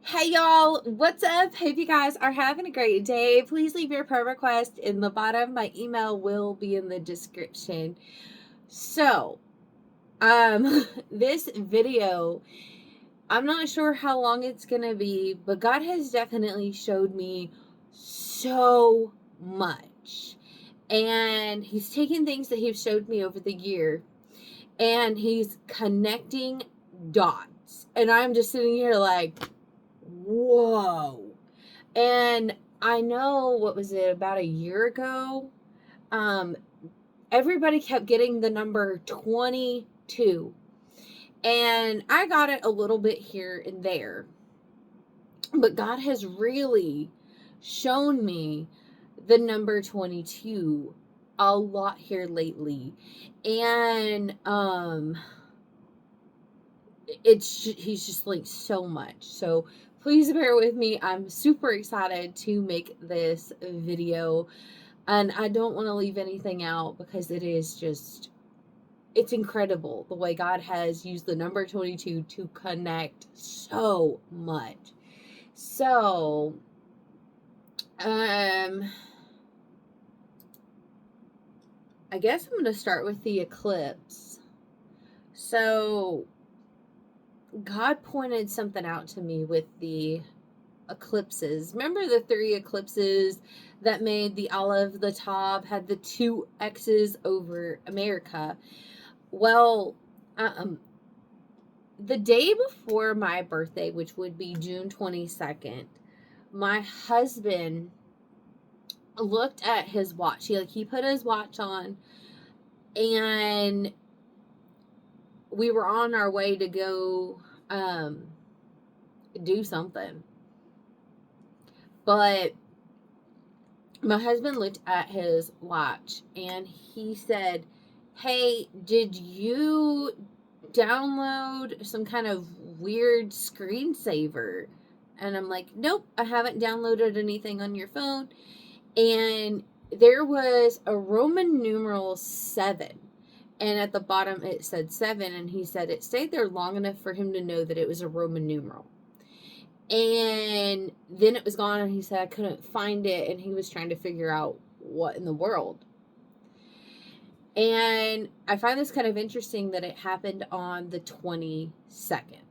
Hey y'all, what's up? Hope you guys are having a great day. Please leave your prayer request in the bottom. My email will be in the description. So, this video, I'm not sure how long it's gonna be, but God has definitely showed me so much. And He's taken things that He's showed me over the year and He's connecting dots. And I'm just sitting here like, whoa. And I know, what was it, about a year ago? Um, Everybody kept getting the number 22. And I got it a little bit here and there. But God has really shown me the number 22 a lot here lately. And he's just like so much. So please bear with me. I'm super excited to make this video, and I don't want to leave anything out because it's incredible the way God has used the number 22 to connect so much. So I guess I'm going to start with the eclipse. So God pointed something out to me with the eclipses. Remember the 3 eclipses that made the olive, the top, had the 2 X's over America? Well, the day before my birthday, which would be June 22nd, my husband looked at his watch. He put his watch on, and we were on our way to go do something. But my husband looked at his watch and he said, "Hey, did you download some kind of weird screensaver?" And I'm like, "Nope, I haven't downloaded anything on your phone." And there was a Roman numeral 7. And at the bottom it said 7. And he said it stayed there long enough for him to know that it was a Roman numeral. And then it was gone, and he said I couldn't find it, and he was trying to figure out what in the world. And I find this kind of interesting that it happened on the 22nd.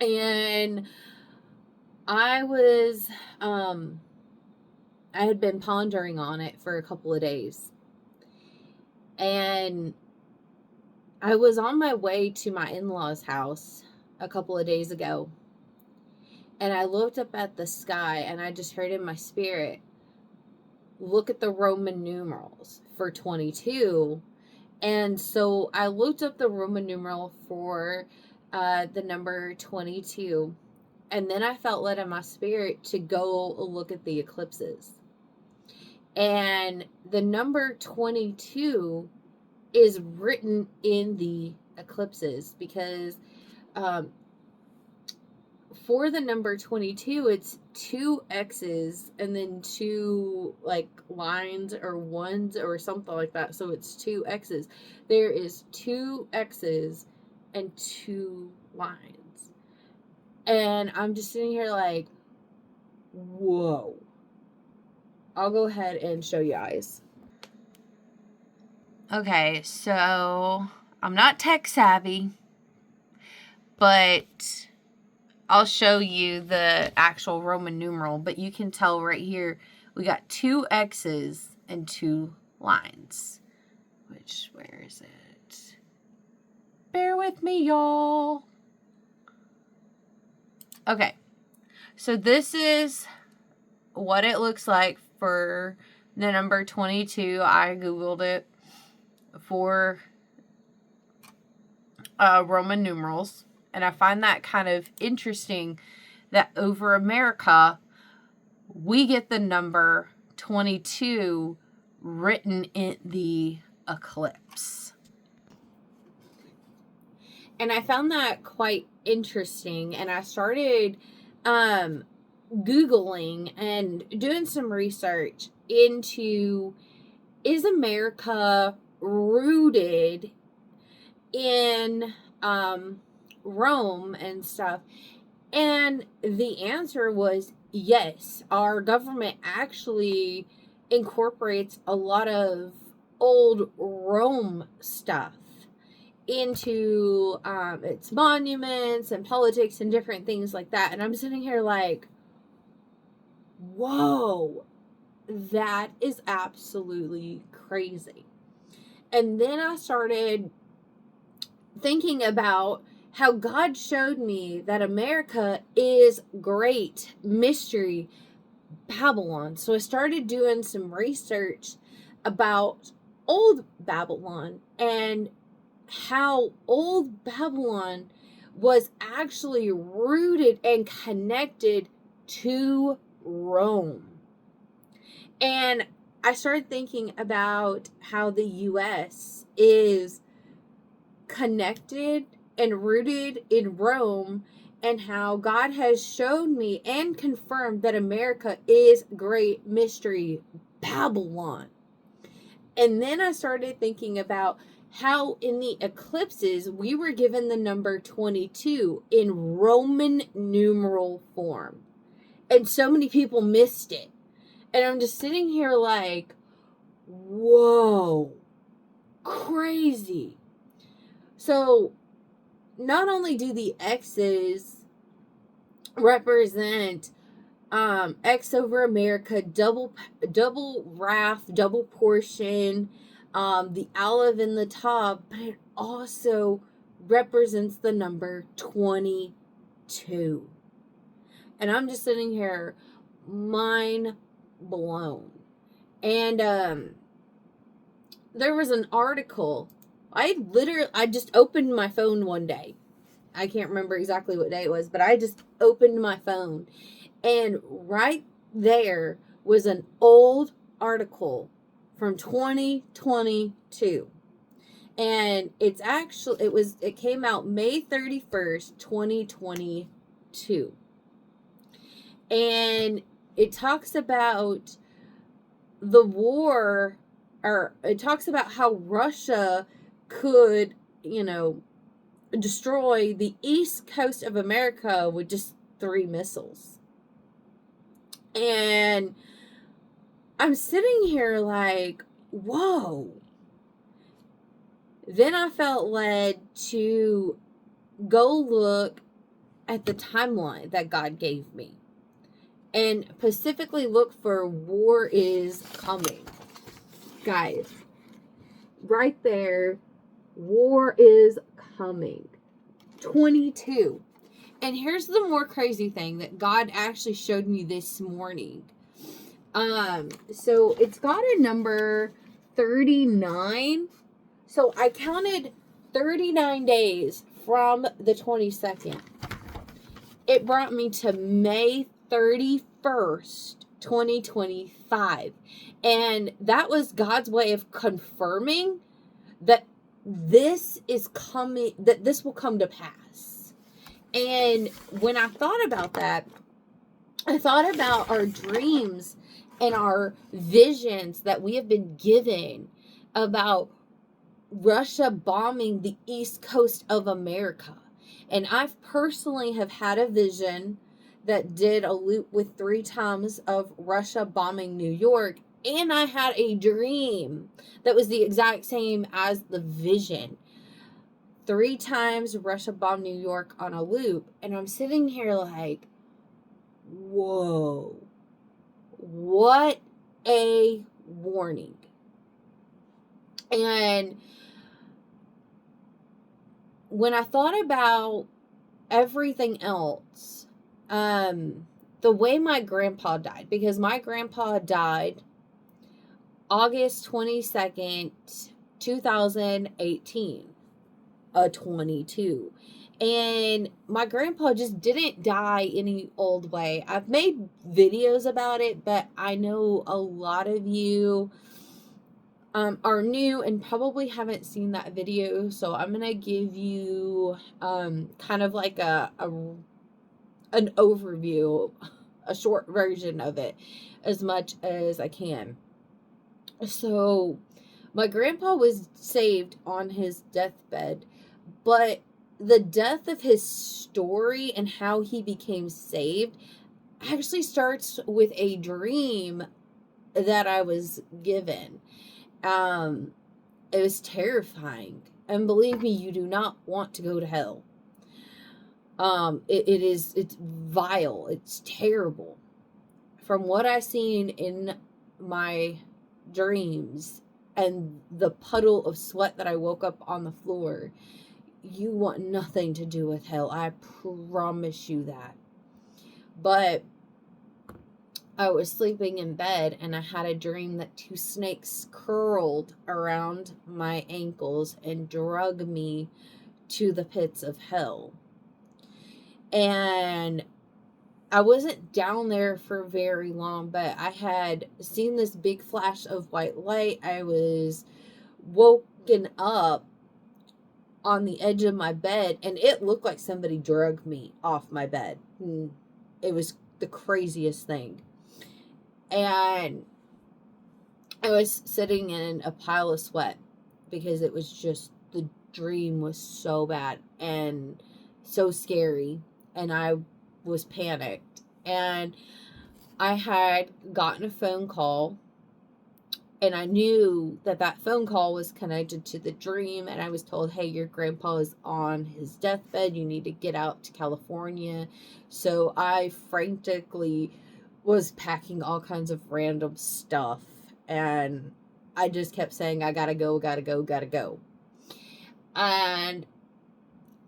And I was I had been pondering on it for a couple of days. And I was on my way to my in-laws' house a couple of days ago. And I looked up at the sky, and I just heard in my spirit, look at the Roman numerals for 22. And so I looked up the Roman numeral for the number 22. And then I felt led in my spirit to go look at the eclipses. And the number 22 is written in the eclipses because for the number 22, it's 2 X's and then 2 like lines or ones or something like that. So it's 2 X's. There is 2 X's and 2 lines. And I'm just sitting here like, whoa. I'll go ahead and show you guys. Okay, so I'm not tech savvy, but I'll show you the actual Roman numeral, but you can tell right here we got 2 X's and 2 lines. Where is it? Bear with me, y'all. Okay, so this is what it looks like for the number 22. I Googled it for Roman numerals. And I find that kind of interesting that over America, we get the number 22 written in the eclipse. And I found that quite interesting. And I started Googling and doing some research into, is America rooted in Rome and stuff? And the answer was yes. Our government actually incorporates a lot of old Rome stuff into its monuments and politics and different things like that. And I'm sitting here like, whoa, that is absolutely crazy. And then I started thinking about how God showed me that America is great mystery Babylon. So I started doing some research about old Babylon and how old Babylon was actually rooted and connected to Rome. And I started thinking about how the U.S. is connected and rooted in Rome, and how God has shown me and confirmed that America is great mystery Babylon. And then I started thinking about how in the eclipses we were given the number 22 in Roman numeral form. And so many people missed it. And I'm just sitting here like, whoa, crazy. So not only do the X's represent X over America, double wrath, double portion, the olive in the top, but it also represents the number 22. And I'm just sitting here mind blown. And there was an article. I just opened my phone one day. I can't remember exactly what day it was, but I just opened my phone, and right there was an old article from 2022. And it came out May 31st, 2022. And it talks about the war, or it talks about how Russia could, destroy the east coast of America with just 3 missiles. And I'm sitting here like, whoa. Then I felt led to go look at the timeline that God gave me, and specifically look for war is coming. Guys, right there, war is coming. 22. And here's the more crazy thing that God actually showed me this morning. So it's got a number 39. So I counted 39 days from the 22nd. It brought me to May 31st, 2025. And that was God's way of confirming that this is coming, that this will come to pass. And when I thought about that, I thought about our dreams and our visions that we have been given about Russia bombing the east coast of America. And I've personally have had a vision that did a loop with 3 times of Russia bombing New York. And I had a dream that was the exact same as the vision. 3 times Russia bombed New York on a loop. And I'm sitting here like, whoa, what a warning. And when I thought about everything else, the way my grandpa died, because my grandpa died August 22nd, 2018, 22. And my grandpa just didn't die any old way. I've made videos about it, but I know a lot of you are new and probably haven't seen that video. So I'm going to give you kind of like an overview, a short version of it, as much as I can. So my grandpa was saved on his deathbed, but the depth of his story and how he became saved actually starts with a dream that I was given. It was terrifying. And believe me, you do not want to go to hell. It's vile. It's terrible. From what I've seen in my dreams and the puddle of sweat that I woke up on the floor, you want nothing to do with hell. I promise you that. But I was sleeping in bed and I had a dream that two snakes curled around my ankles and drug me to the pits of hell. And I wasn't down there for very long, but I had seen this big flash of white light. I was woken up on the edge of my bed and it looked like somebody drug me off my bed. It was the craziest thing. And I was sitting in a pile of sweat because it was just, the dream was so bad and so scary. And I was panicked. And I had gotten a phone call. And I knew that that phone call was connected to the dream. And I was told, hey, your grandpa is on his deathbed. You need to get out to California. So I frantically was packing all kinds of random stuff. And I just kept saying, I gotta go, gotta go, gotta go. And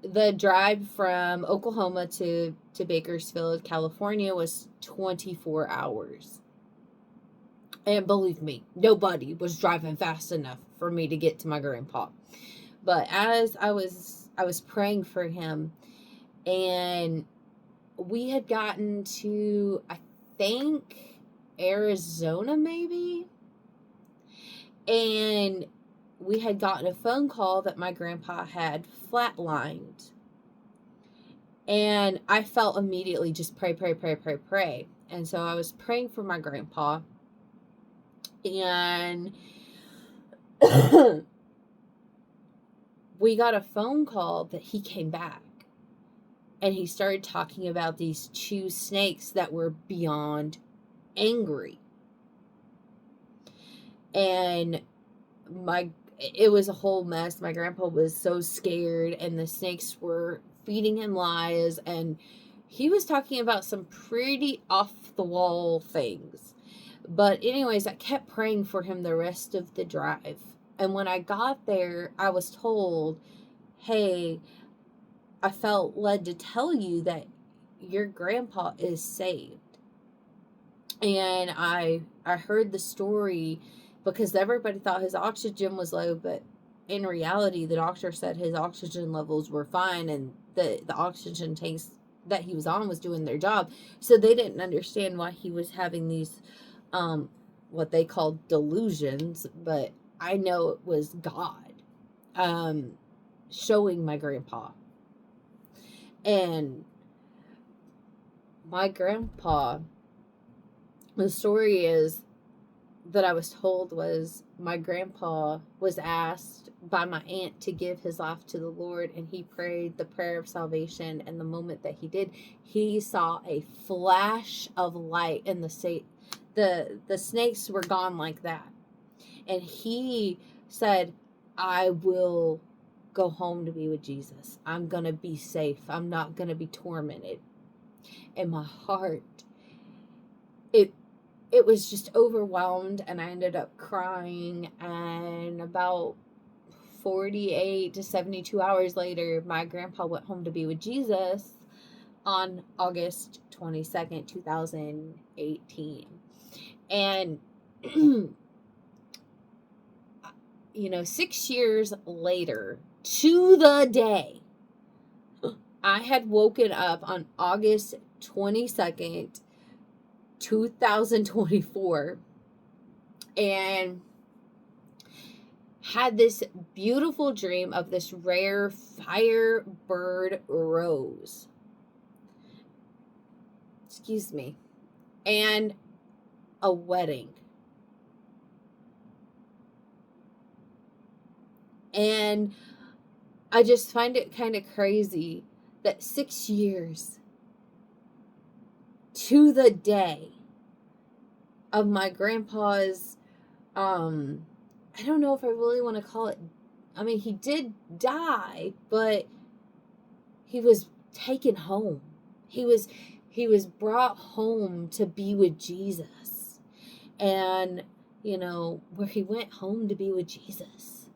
the drive from Oklahoma to Bakersfield, California was 24 hours. And believe me, nobody was driving fast enough for me to get to my grandpa. But as I was praying for him, and we had gotten to, I think, Arizona maybe, and we had gotten a phone call that my grandpa had flatlined. And I felt immediately just pray, pray, pray, pray, pray. And so I was praying for my grandpa. And we got a phone call that he came back. And he started talking about these two snakes that were beyond angry. And it was a whole mess. My grandpa was so scared, and the snakes were feeding him lies, and he was talking about some pretty off the wall things. But anyways, I kept praying for him the rest of the drive. And when I got there, I was told, hey, I felt led to tell you that your grandpa is saved. And I heard the story because everybody thought his oxygen was low, but in reality, the doctor said his oxygen levels were fine and the oxygen tanks that he was on was doing their job. So they didn't understand why he was having these, what they called delusions, but I know it was God, showing my grandpa. And my grandpa, the story is that I was told was my grandpa was asked by my aunt to give his life to the Lord, and he prayed the prayer of salvation, and the moment that he did, he saw a flash of light, and the snakes were gone like that. And he said, I will go home to be with Jesus. I'm going to be safe. I'm not going to be tormented. And my heart, it was just overwhelmed, and I ended up crying. And about 48 to 72 hours later, my grandpa went home to be with Jesus on August 22nd, 2018. And, 6 years later, to the day, I had woken up on August 22nd, 2024, and had this beautiful dream of this rare firebird rose. Excuse me. And a wedding. And I just find it kind of crazy that 6 years to the day of my grandpa's, I don't know if I really want to call it, I mean, he did die, but he was taken home. He was brought home to be with Jesus. And, where he went home to be with Jesus.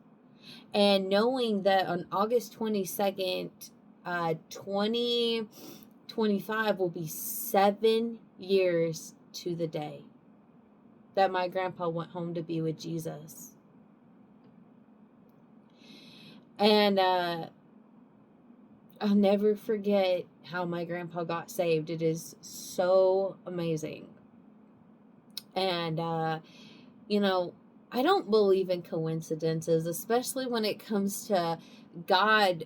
And knowing that on August 22nd, 2025 will be 7 years to the day that my grandpa went home to be with Jesus. And I'll never forget how my grandpa got saved. It is so amazing. And, I don't believe in coincidences, especially when it comes to God,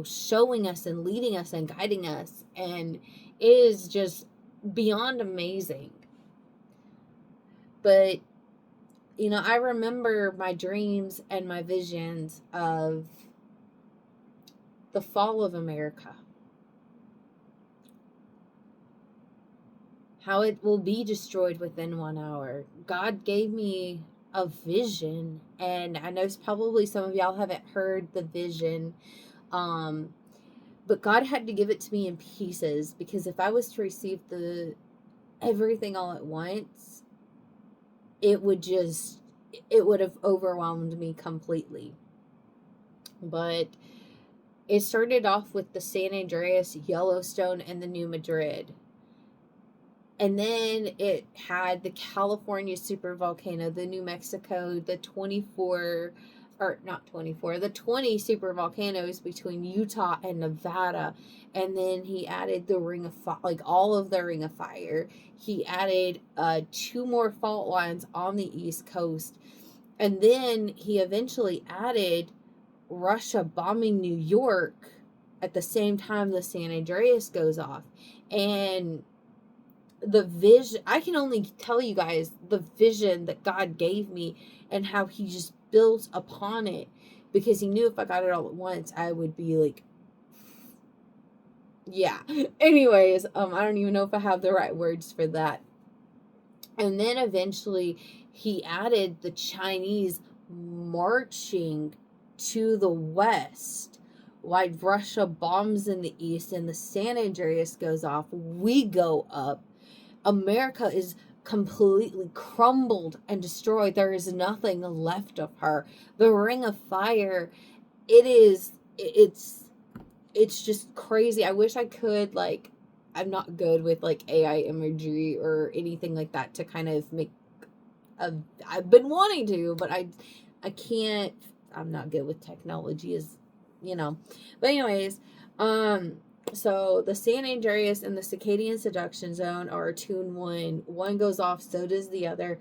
showing us and leading us and guiding us. And it is just beyond amazing. But, I remember my dreams and my visions of the fall of America. How it will be destroyed within 1 hour. God gave me a vision, and I know probably some of y'all haven't heard the vision, but God had to give it to me in pieces, because if I was to receive everything all at once, it would have overwhelmed me completely. But it started off with the San Andreas, Yellowstone, and the New Madrid. And then it had the California supervolcano, the New Mexico, the 20 supervolcanoes between Utah and Nevada. And then he added the Ring of Fire, like all of the Ring of Fire. He added 2 more fault lines on the East Coast. And then he eventually added Russia bombing New York at the same time the San Andreas goes off. And the vision, I can only tell you guys the vision that God gave me and how he just built upon it, because he knew if I got it all at once, I would be like, yeah. Anyways, I don't even know if I have the right words for that. And then eventually he added the Chinese marching to the west while Russia bombs in the east and the San Andreas goes off. We go up. America is completely crumbled and destroyed. There is nothing left of her. The Ring of Fire, it's just crazy. I wish I could, I'm not good with AI imagery or anything like that to kind of make I've been wanting to, but I can't. I'm not good with technology, but anyways, so the San Andreas and the Circadian Seduction Zone are attuned one. One goes off, so does the other.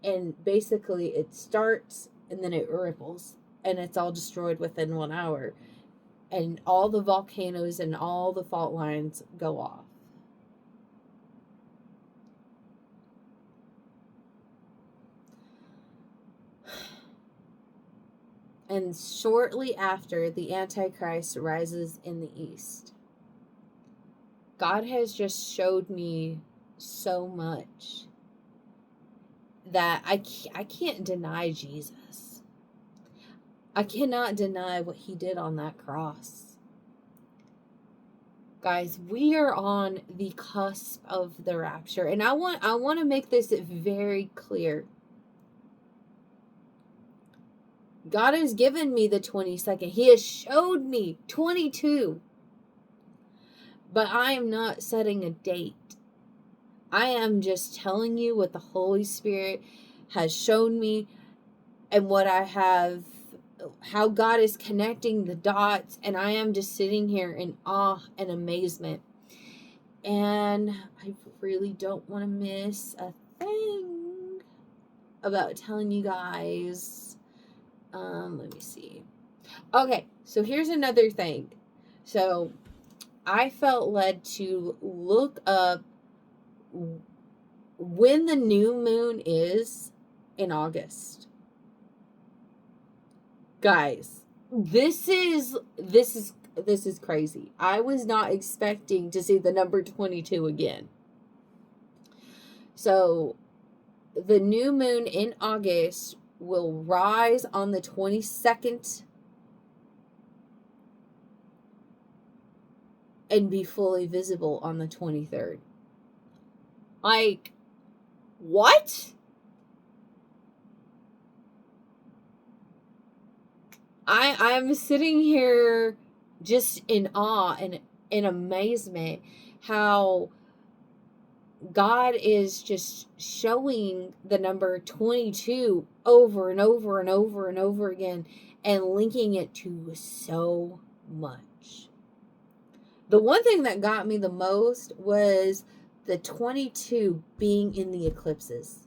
And basically it starts and then it ripples. And it's all destroyed within 1 hour. And all the volcanoes and all the fault lines go off. And shortly after, the Antichrist rises in the east. God has just showed me so much that I can't deny Jesus. I cannot deny what he did on that cross. Guys, we are on the cusp of the rapture. And I want to make this very clear. God has given me the 22nd. He has showed me 22. But I am not setting a date. I am just telling you what the Holy Spirit has shown me and what I have, how God is connecting the dots. And I am just sitting here in awe and amazement. And I really don't want to miss a thing about telling you guys. Let me see. Okay, so here's another thing. So I felt led to look up when the new moon is in August. Guys, this is crazy. I was not expecting to see the number 22 again. So the new moon in August will rise on the 22nd and be fully visible on the 23rd. Like, what? I'm sitting here just in awe and in amazement how God is just showing the number 22 over and over and over and over again and linking it to so much. The one thing that got me the most was the 22 being in the eclipses,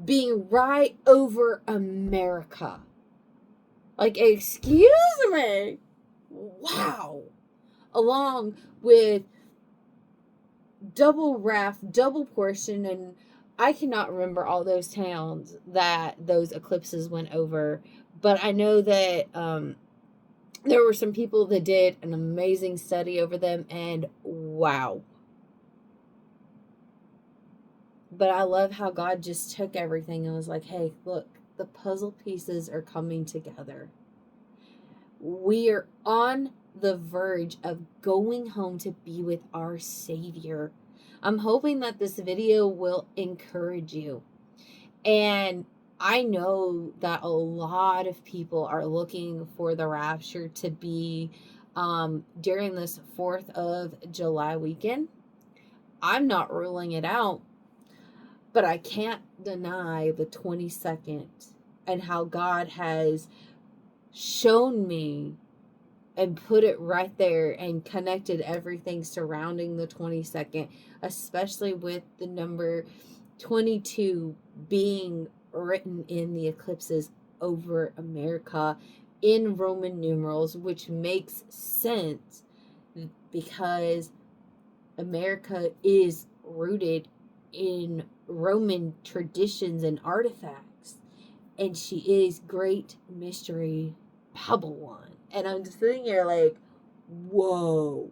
being right over America. Like, excuse me. Wow. Along with double raft, double portion, and I cannot remember all those towns that those eclipses went over, but I know that there were some people that did an amazing study over them, and wow. But I love how God just took everything and was like, hey, look, the puzzle pieces are coming together. We are on the verge of going home to be with our Savior. I'm hoping that this video will encourage you. And I know that a lot of people are looking for the rapture to be during this 4th of July weekend. I'm not ruling it out, but I can't deny the 22nd and how God has shown me and put it right there and connected everything surrounding the 22nd, especially with the number 22 being written in the eclipses over America in Roman numerals, which makes sense because America is rooted in Roman traditions and artifacts, and she is great mystery Babylon. And I'm just sitting here like, whoa,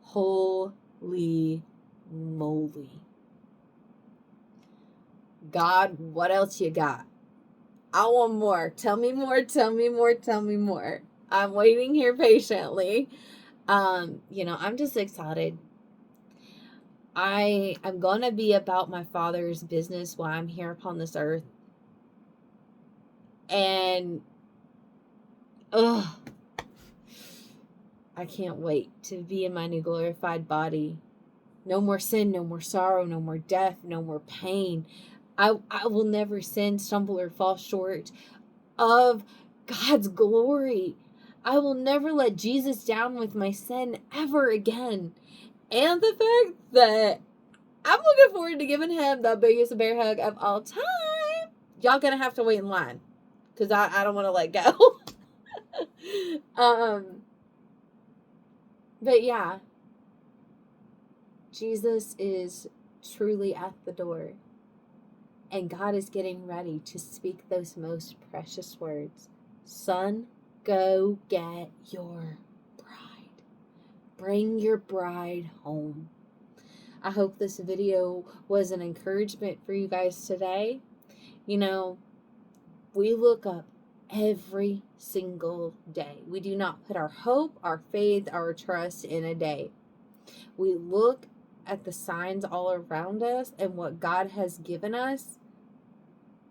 holy moly. God, what else you got? I want more. Tell me more, tell me more, tell me more. I'm waiting here patiently. I'm just excited. I'm going to be about my Father's business while I'm here upon this earth. And, I can't wait to be in my new glorified body. No more sin, no more sorrow, no more death, no more pain. I will never sin, stumble, or fall short of God's glory. I will never let Jesus down with my sin ever again. And the fact that I'm looking forward to giving him the biggest bear hug of all time. Y'all gonna have to wait in line because I don't want to let go. But yeah, Jesus is truly at the door, and God is getting ready to speak those most precious words. Son, go get your bride. Bring your bride home. I hope this video was an encouragement for you guys today. We look up every single day. We do not put our hope, our faith, our trust in a day. We look at the signs all around us and what God has given us,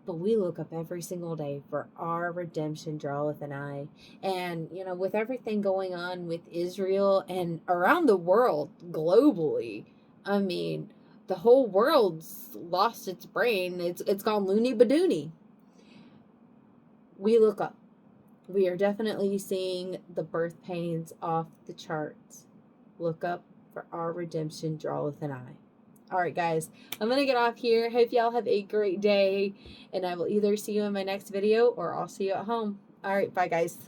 but we look up every single day for our redemption draweth nigh. And, with everything going on with Israel and around the world globally, I mean, the whole world's lost its brain. It's gone loony badoony. We look up. We are definitely seeing the birth pains off the charts. Look up, for our redemption draweth nigh. All right, guys, I'm going to get off here. Hope y'all have a great day, and I will either see you in my next video or I'll see you at home. All right, bye, guys.